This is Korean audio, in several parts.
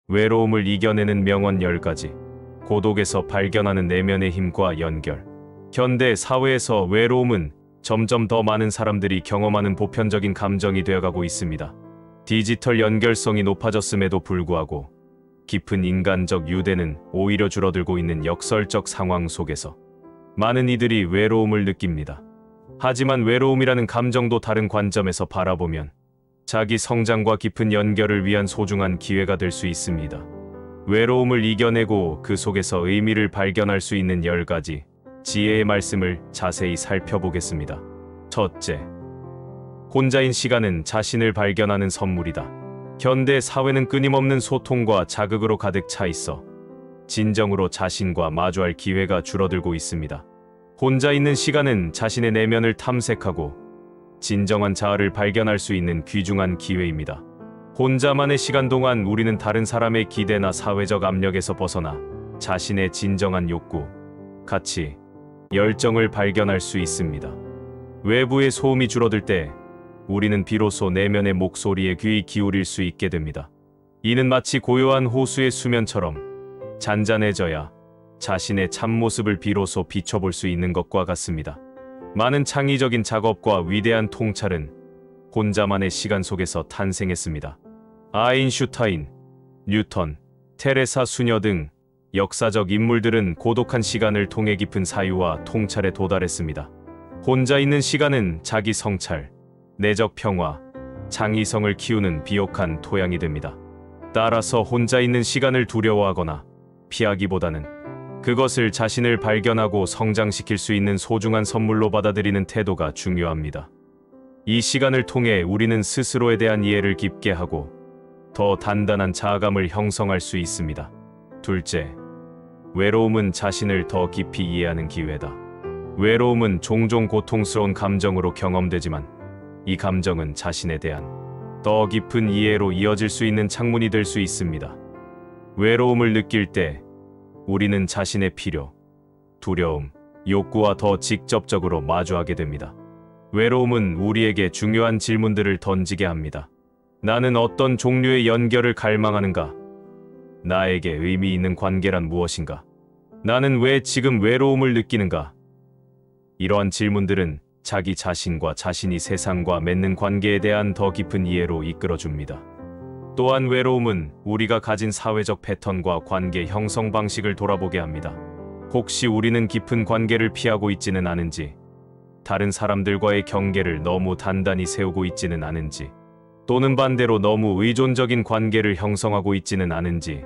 외로움을 이겨내는 명언 10가지. 고독에서 발견하는 내면의 힘과 연결. 현대 사회에서 외로움은 점점 더 많은 사람들이 경험하는 보편적인 감정이 되어가고 있습니다. 디지털 연결성이 높아졌음에도 불구하고 깊은 인간적 유대는 오히려 줄어들고 있는 역설적 상황 속에서 많은 이들이 외로움을 느낍니다. 하지만 외로움이라는 감정도 다른 관점에서 바라보면 자기 성장과 깊은 연결을 위한 소중한 기회가 될 수 있습니다. 외로움을 이겨내고 그 속에서 의미를 발견할 수 있는 10가지 지혜의 말씀을 자세히 살펴보겠습니다. 첫째, 혼자인 시간은 자신을 발견하는 선물이다. 현대 사회는 끊임없는 소통과 자극으로 가득 차 있어 진정으로 자신과 마주할 기회가 줄어들고 있습니다. 혼자 있는 시간은 자신의 내면을 탐색하고 진정한 자아를 발견할 수 있는 귀중한 기회입니다. 혼자만의 시간 동안 우리는 다른 사람의 기대나 사회적 압력에서 벗어나 자신의 진정한 욕구, 가치, 열정을 발견할 수 있습니다. 외부의 소음이 줄어들 때 우리는 비로소 내면의 목소리에 귀 기울일 수 있게 됩니다. 이는 마치 고요한 호수의 수면처럼 잔잔해져야 자신의 참모습을 비로소 비춰볼 수 있는 것과 같습니다. 많은 창의적인 작업과 위대한 통찰은 혼자만의 시간 속에서 탄생했습니다. 아인슈타인, 뉴턴, 테레사 수녀 등 역사적 인물들은 고독한 시간을 통해 깊은 사유와 통찰에 도달했습니다. 혼자 있는 시간은 자기 성찰, 내적 평화, 창의성을 키우는 비옥한 토양이 됩니다. 따라서 혼자 있는 시간을 두려워하거나 피하기보다는 그것을 자신을 발견하고 성장시킬 수 있는 소중한 선물로 받아들이는 태도가 중요합니다. 이 시간을 통해 우리는 스스로에 대한 이해를 깊게 하고 더 단단한 자아감을 형성할 수 있습니다. 둘째, 외로움은 자신을 더 깊이 이해하는 기회다. 외로움은 종종 고통스러운 감정으로 경험되지만 이 감정은 자신에 대한 더 깊은 이해로 이어질 수 있는 창문이 될 수 있습니다. 외로움을 느낄 때 우리는 자신의 필요, 두려움, 욕구와 더 직접적으로 마주하게 됩니다. 외로움은 우리에게 중요한 질문들을 던지게 합니다. 나는 어떤 종류의 연결을 갈망하는가? 나에게 의미 있는 관계란 무엇인가? 나는 왜 지금 외로움을 느끼는가? 이러한 질문들은 자기 자신과 자신이 세상과 맺는 관계에 대한 더 깊은 이해로 이끌어줍니다. 또한 외로움은 우리가 가진 사회적 패턴과 관계 형성 방식을 돌아보게 합니다. 혹시 우리는 깊은 관계를 피하고 있지는 않은지, 다른 사람들과의 경계를 너무 단단히 세우고 있지는 않은지, 또는 반대로 너무 의존적인 관계를 형성하고 있지는 않은지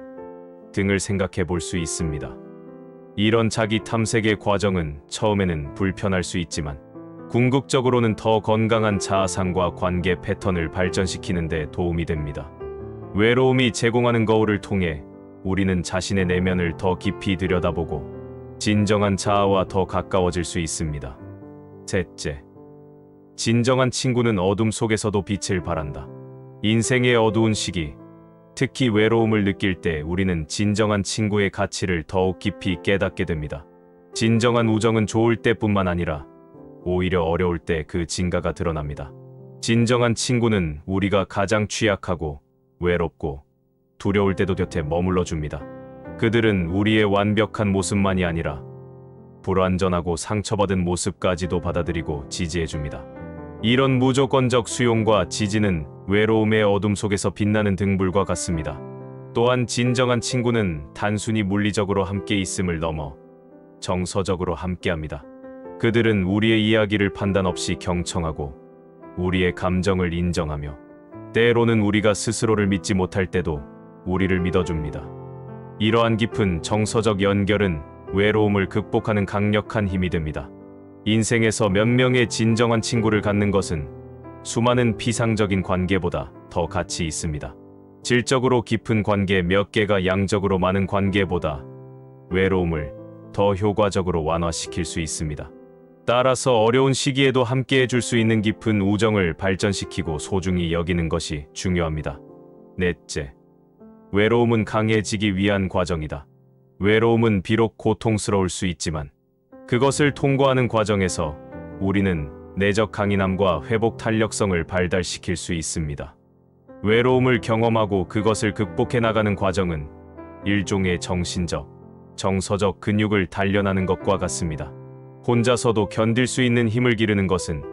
등을 생각해 볼 수 있습니다. 이런 자기 탐색의 과정은 처음에는 불편할 수 있지만 궁극적으로는 더 건강한 자아상과 관계 패턴을 발전시키는 데 도움이 됩니다. 외로움이 제공하는 거울을 통해 우리는 자신의 내면을 더 깊이 들여다보고 진정한 자아와 더 가까워질 수 있습니다. 셋째, 진정한 친구는 어둠 속에서도 빛을 발한다. 인생의 어두운 시기, 특히 외로움을 느낄 때 우리는 진정한 친구의 가치를 더욱 깊이 깨닫게 됩니다. 진정한 우정은 좋을 때뿐만 아니라 오히려 어려울 때 그 진가가 드러납니다. 진정한 친구는 우리가 가장 취약하고 외롭고 두려울 때도 곁에 머물러 줍니다. 그들은 우리의 완벽한 모습만이 아니라 불완전하고 상처받은 모습까지도 받아들이고 지지해 줍니다. 이런 무조건적 수용과 지지는 외로움의 어둠 속에서 빛나는 등불과 같습니다. 또한 진정한 친구는 단순히 물리적으로 함께 있음을 넘어 정서적으로 함께합니다. 그들은 우리의 이야기를 판단 없이 경청하고 우리의 감정을 인정하며 때로는 우리가 스스로를 믿지 못할 때도 우리를 믿어줍니다. 이러한 깊은 정서적 연결은 외로움을 극복하는 강력한 힘이 됩니다. 인생에서 몇 명의 진정한 친구를 갖는 것은 수많은 피상적인 관계보다 더 가치 있습니다. 질적으로 깊은 관계 몇 개가 양적으로 많은 관계보다 외로움을 더 효과적으로 완화시킬 수 있습니다. 따라서 어려운 시기에도 함께해 줄 수 있는 깊은 우정을 발전시키고 소중히 여기는 것이 중요합니다. 넷째, 외로움은 강해지기 위한 과정이다. 외로움은 비록 고통스러울 수 있지만 그것을 통과하는 과정에서 우리는 내적 강인함과 회복 탄력성을 발달시킬 수 있습니다. 외로움을 경험하고 그것을 극복해 나가는 과정은 일종의 정신적, 정서적 근육을 단련하는 것과 같습니다. 혼자서도 견딜 수 있는 힘을 기르는 것은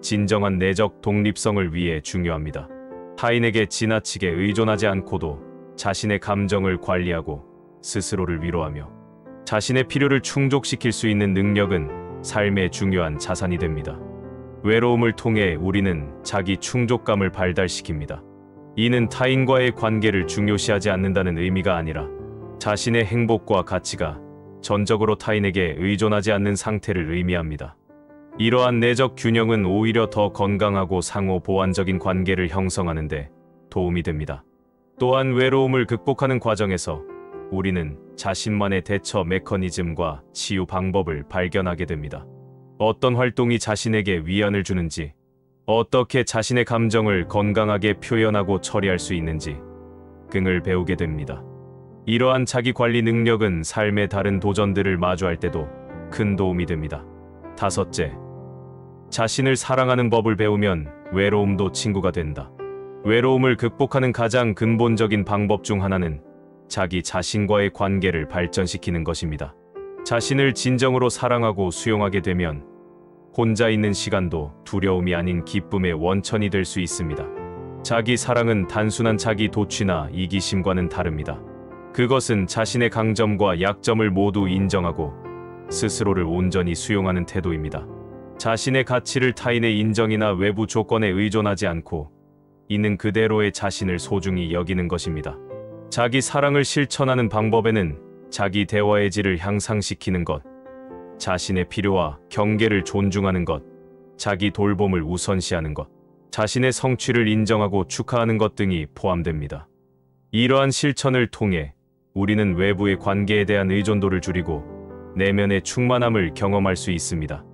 진정한 내적 독립성을 위해 중요합니다. 타인에게 지나치게 의존하지 않고도 자신의 감정을 관리하고 스스로를 위로하며 자신의 필요를 충족시킬 수 있는 능력은 삶의 중요한 자산이 됩니다. 외로움을 통해 우리는 자기 충족감을 발달시킵니다. 이는 타인과의 관계를 중요시하지 않는다는 의미가 아니라 자신의 행복과 가치가 전적으로 타인에게 의존하지 않는 상태를 의미합니다. 이러한 내적 균형은 오히려 더 건강하고 상호 보완적인 관계를 형성하는 데 도움이 됩니다. 또한 외로움을 극복하는 과정에서 우리는 자신만의 대처 메커니즘과 치유 방법을 발견하게 됩니다. 어떤 활동이 자신에게 위안을 주는지, 어떻게 자신의 감정을 건강하게 표현하고 처리할 수 있는지 등을 배우게 됩니다. 이러한 자기 관리 능력은 삶의 다른 도전들을 마주할 때도 큰 도움이 됩니다. 다섯째, 자신을 사랑하는 법을 배우면 외로움도 친구가 된다. 외로움을 극복하는 가장 근본적인 방법 중 하나는 자기 자신과의 관계를 발전시키는 것입니다. 자신을 진정으로 사랑하고 수용하게 되면 혼자 있는 시간도 두려움이 아닌 기쁨의 원천이 될 수 있습니다. 자기 사랑은 단순한 자기 도취나 이기심과는 다릅니다. 그것은 자신의 강점과 약점을 모두 인정하고 스스로를 온전히 수용하는 태도입니다. 자신의 가치를 타인의 인정이나 외부 조건에 의존하지 않고 있는 그대로의 자신을 소중히 여기는 것입니다. 자기 사랑을 실천하는 방법에는 자기 대화의 질을 향상시키는 것, 자신의 필요와 경계를 존중하는 것, 자기 돌봄을 우선시하는 것, 자신의 성취를 인정하고 축하하는 것 등이 포함됩니다. 이러한 실천을 통해 우리는 외부의 관계에 대한 의존도를 줄이고 내면의 충만함을 경험할 수 있습니다.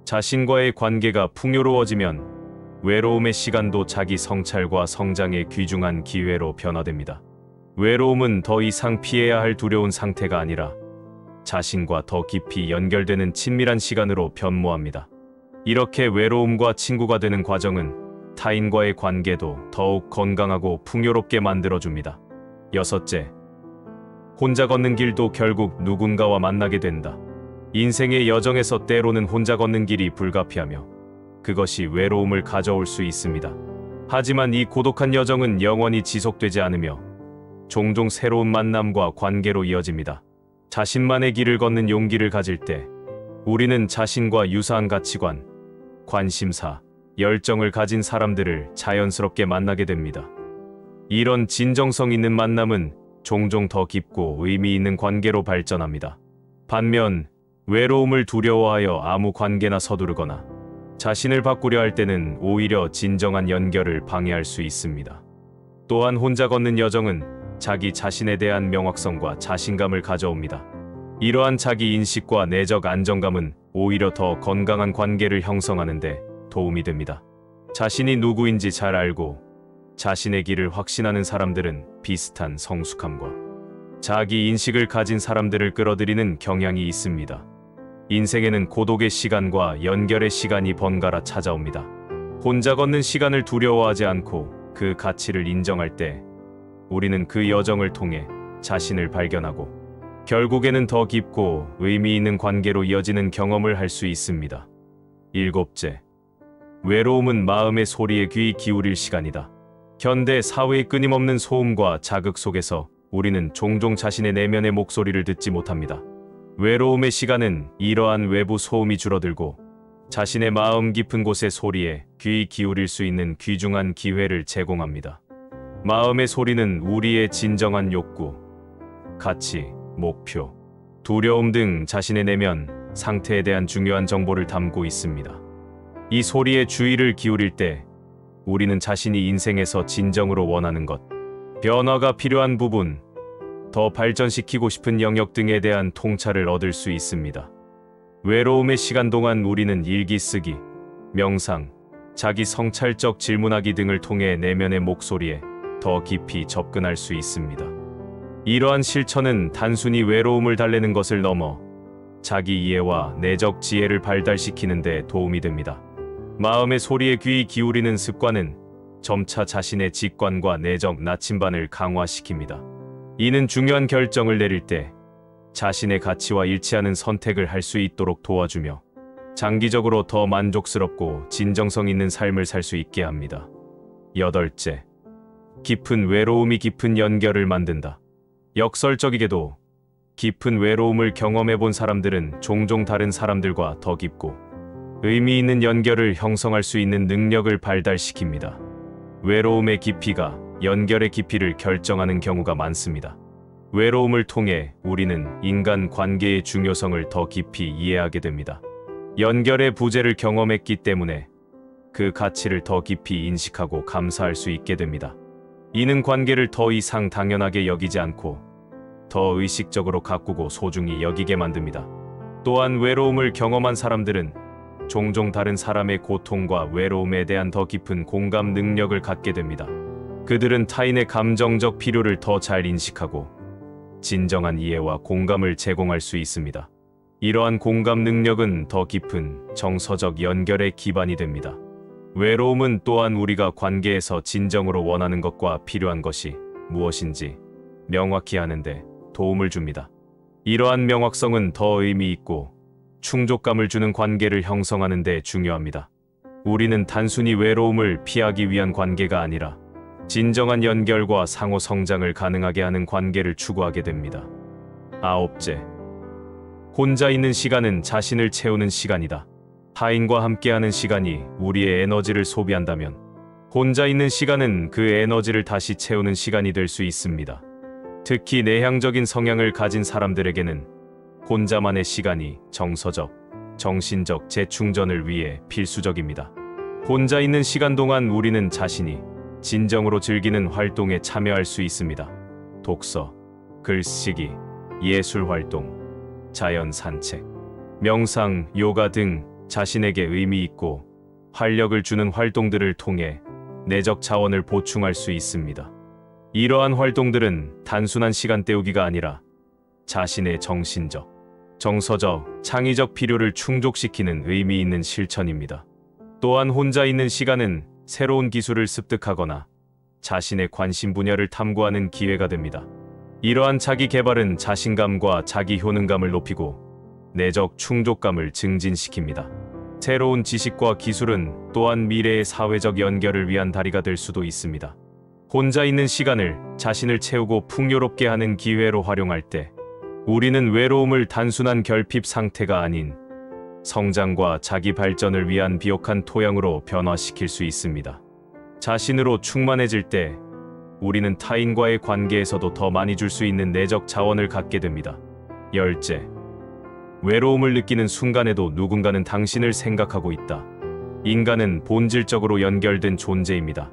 자신과의 관계가 풍요로워지면 외로움의 시간도 자기 성찰과 성장의 귀중한 기회로 변화됩니다. 외로움은 더 이상 피해야 할 두려운 상태가 아니라 자신과 더 깊이 연결되는 친밀한 시간으로 변모합니다. 이렇게 외로움과 친구가 되는 과정은 타인과의 관계도 더욱 건강하고 풍요롭게 만들어줍니다. 여섯째, 혼자 걷는 길도 결국 누군가와 만나게 된다. 인생의 여정에서 때로는 혼자 걷는 길이 불가피하며 그것이 외로움을 가져올 수 있습니다. 하지만 이 고독한 여정은 영원히 지속되지 않으며 종종 새로운 만남과 관계로 이어집니다. 자신만의 길을 걷는 용기를 가질 때 우리는 자신과 유사한 가치관, 관심사, 열정을 가진 사람들을 자연스럽게 만나게 됩니다. 이런 진정성 있는 만남은 종종 더 깊고 의미 있는 관계로 발전합니다. 반면 외로움을 두려워하여 아무 관계나 서두르거나 자신을 바꾸려 할 때는 오히려 진정한 연결을 방해할 수 있습니다. 또한 혼자 걷는 여정은 자기 자신에 대한 명확성과 자신감을 가져옵니다. 이러한 자기 인식과 내적 안정감은 오히려 더 건강한 관계를 형성하는 데 도움이 됩니다. 자신이 누구인지 잘 알고 자신의 길을 확신하는 사람들은 비슷한 성숙함과 자기 인식을 가진 사람들을 끌어들이는 경향이 있습니다. 인생에는 고독의 시간과 연결의 시간이 번갈아 찾아옵니다. 혼자 걷는 시간을 두려워하지 않고 그 가치를 인정할 때 우리는 그 여정을 통해 자신을 발견하고 결국에는 더 깊고 의미 있는 관계로 이어지는 경험을 할 수 있습니다. 일곱째, 외로움은 마음의 소리에 귀 기울일 시간이다. 현대 사회의 끊임없는 소음과 자극 속에서 우리는 종종 자신의 내면의 목소리를 듣지 못합니다. 외로움의 시간은 이러한 외부 소음이 줄어들고 자신의 마음 깊은 곳의 소리에 귀 기울일 수 있는 귀중한 기회를 제공합니다. 마음의 소리는 우리의 진정한 욕구, 가치, 목표, 두려움 등 자신의 내면 상태에 대한 중요한 정보를 담고 있습니다. 이 소리에 주의를 기울일 때 우리는 자신이 인생에서 진정으로 원하는 것, 변화가 필요한 부분, 더 발전시키고 싶은 영역 등에 대한 통찰을 얻을 수 있습니다. 외로움의 시간 동안 우리는 일기 쓰기, 명상, 자기 성찰적 질문하기 등을 통해 내면의 목소리에 더 깊이 접근할 수 있습니다. 이러한 실천은 단순히 외로움을 달래는 것을 넘어 자기 이해와 내적 지혜를 발달시키는 데 도움이 됩니다. 마음의 소리에 귀 기울이는 습관은 점차 자신의 직관과 내적 나침반을 강화시킵니다. 이는 중요한 결정을 내릴 때 자신의 가치와 일치하는 선택을 할 수 있도록 도와주며 장기적으로 더 만족스럽고 진정성 있는 삶을 살 수 있게 합니다. 여덟째, 깊은 외로움이 깊은 연결을 만든다. 역설적이게도 깊은 외로움을 경험해 본 사람들은 종종 다른 사람들과 더 깊고 의미 있는 연결을 형성할 수 있는 능력을 발달시킵니다. 외로움의 깊이가 연결의 깊이를 결정하는 경우가 많습니다. 외로움을 통해 우리는 인간 관계의 중요성을 더 깊이 이해하게 됩니다. 연결의 부재를 경험했기 때문에 그 가치를 더 깊이 인식하고 감사할 수 있게 됩니다. 이는 관계를 더 이상 당연하게 여기지 않고 더 의식적으로 가꾸고 소중히 여기게 만듭니다. 또한 외로움을 경험한 사람들은 종종 다른 사람의 고통과 외로움에 대한 더 깊은 공감 능력을 갖게 됩니다. 그들은 타인의 감정적 필요를 더 잘 인식하고 진정한 이해와 공감을 제공할 수 있습니다. 이러한 공감 능력은 더 깊은 정서적 연결의 기반이 됩니다. 외로움은 또한 우리가 관계에서 진정으로 원하는 것과 필요한 것이 무엇인지 명확히 하는데 도움을 줍니다. 이러한 명확성은 더 의미 있고 충족감을 주는 관계를 형성하는 데 중요합니다. 우리는 단순히 외로움을 피하기 위한 관계가 아니라 진정한 연결과 상호 성장을 가능하게 하는 관계를 추구하게 됩니다. 아홉째, 혼자 있는 시간은 자신을 채우는 시간이다. 타인과 함께하는 시간이 우리의 에너지를 소비한다면 혼자 있는 시간은 그 에너지를 다시 채우는 시간이 될 수 있습니다. 특히 내향적인 성향을 가진 사람들에게는 혼자만의 시간이 정서적, 정신적 재충전을 위해 필수적입니다. 혼자 있는 시간 동안 우리는 자신이 진정으로 즐기는 활동에 참여할 수 있습니다. 독서, 글쓰기, 예술 활동, 자연 산책, 명상, 요가 등 자신에게 의미 있고 활력을 주는 활동들을 통해 내적 자원을 보충할 수 있습니다. 이러한 활동들은 단순한 시간 때우기가 아니라 자신의 정신적, 정서적, 창의적 필요를 충족시키는 의미 있는 실천입니다. 또한 혼자 있는 시간은 새로운 기술을 습득하거나 자신의 관심 분야를 탐구하는 기회가 됩니다. 이러한 자기 개발은 자신감과 자기 효능감을 높이고 내적 충족감을 증진시킵니다. 새로운 지식과 기술은 또한 미래의 사회적 연결을 위한 다리가 될 수도 있습니다. 혼자 있는 시간을 자신을 채우고 풍요롭게 하는 기회로 활용할 때 우리는 외로움을 단순한 결핍 상태가 아닌 성장과 자기 발전을 위한 비옥한 토양으로 변화시킬 수 있습니다. 자신으로 충만해질 때 우리는 타인과의 관계에서도 더 많이 줄 수 있는 내적 자원을 갖게 됩니다. 열째, 외로움을 느끼는 순간에도 누군가는 당신을 생각하고 있다. 인간은 본질적으로 연결된 존재입니다.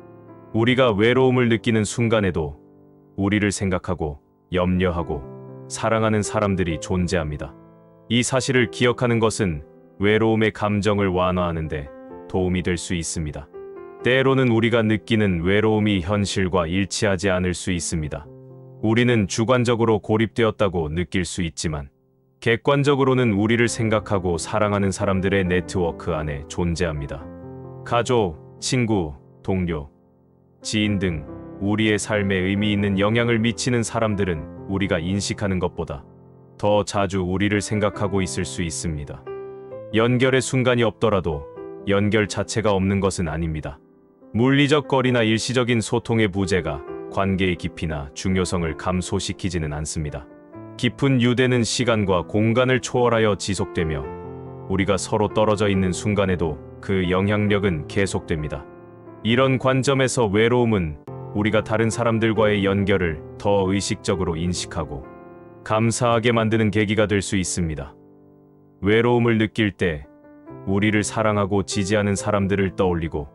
우리가 외로움을 느끼는 순간에도 우리를 생각하고 염려하고 사랑하는 사람들이 존재합니다. 이 사실을 기억하는 것은 외로움의 감정을 완화하는 데 도움이 될 수 있습니다. 때로는 우리가 느끼는 외로움이 현실과 일치하지 않을 수 있습니다. 우리는 주관적으로 고립되었다고 느낄 수 있지만 객관적으로는 우리를 생각하고 사랑하는 사람들의 네트워크 안에 존재합니다. 가족, 친구, 동료, 지인 등 우리의 삶에 의미 있는 영향을 미치는 사람들은 우리가 인식하는 것보다 더 자주 우리를 생각하고 있을 수 있습니다. 연결의 순간이 없더라도 연결 자체가 없는 것은 아닙니다. 물리적 거리나 일시적인 소통의 부재가 관계의 깊이나 중요성을 감소시키지는 않습니다. 깊은 유대는 시간과 공간을 초월하여 지속되며 우리가 서로 떨어져 있는 순간에도 그 영향력은 계속됩니다. 이런 관점에서 외로움은 우리가 다른 사람들과의 연결을 더 의식적으로 인식하고 감사하게 만드는 계기가 될 수 있습니다. 외로움을 느낄 때 우리를 사랑하고 지지하는 사람들을 떠올리고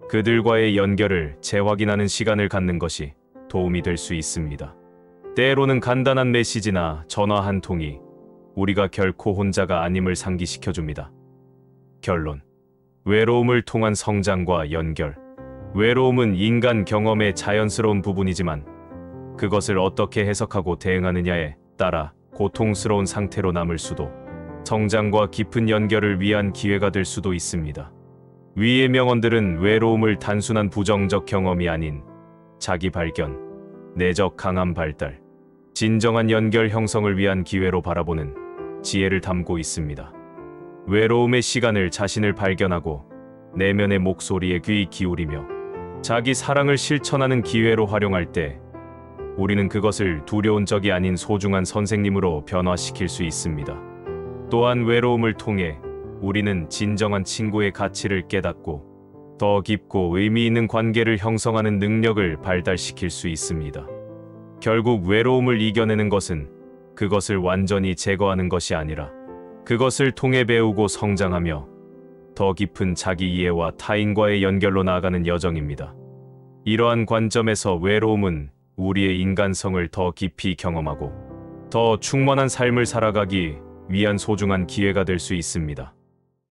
그들과의 연결을 재확인하는 시간을 갖는 것이 도움이 될 수 있습니다. 때로는 간단한 메시지나 전화 한 통이 우리가 결코 혼자가 아님을 상기시켜줍니다. 결론. 외로움을 통한 성장과 연결. 외로움은 인간 경험의 자연스러운 부분이지만 그것을 어떻게 해석하고 대응하느냐에 따라 고통스러운 상태로 남을 수도 성장과 깊은 연결을 위한 기회가 될 수도 있습니다. 위의 명언들은 외로움을 단순한 부정적 경험이 아닌 자기 발견, 내적 강함 발달, 진정한 연결 형성을 위한 기회로 바라보는 지혜를 담고 있습니다. 외로움의 시간을 자신을 발견하고 내면의 목소리에 귀 기울이며 자기 사랑을 실천하는 기회로 활용할 때 우리는 그것을 두려운 적이 아닌 소중한 선생님으로 변화시킬 수 있습니다. 또한 외로움을 통해 우리는 진정한 친구의 가치를 깨닫고 더 깊고 의미 있는 관계를 형성하는 능력을 발달시킬 수 있습니다. 결국 외로움을 이겨내는 것은 그것을 완전히 제거하는 것이 아니라 그것을 통해 배우고 성장하며 더 깊은 자기 이해와 타인과의 연결로 나아가는 여정입니다. 이러한 관점에서 외로움은 우리의 인간성을 더 깊이 경험하고 더 충만한 삶을 살아가기 위한 소중한 기회가 될 수 있습니다.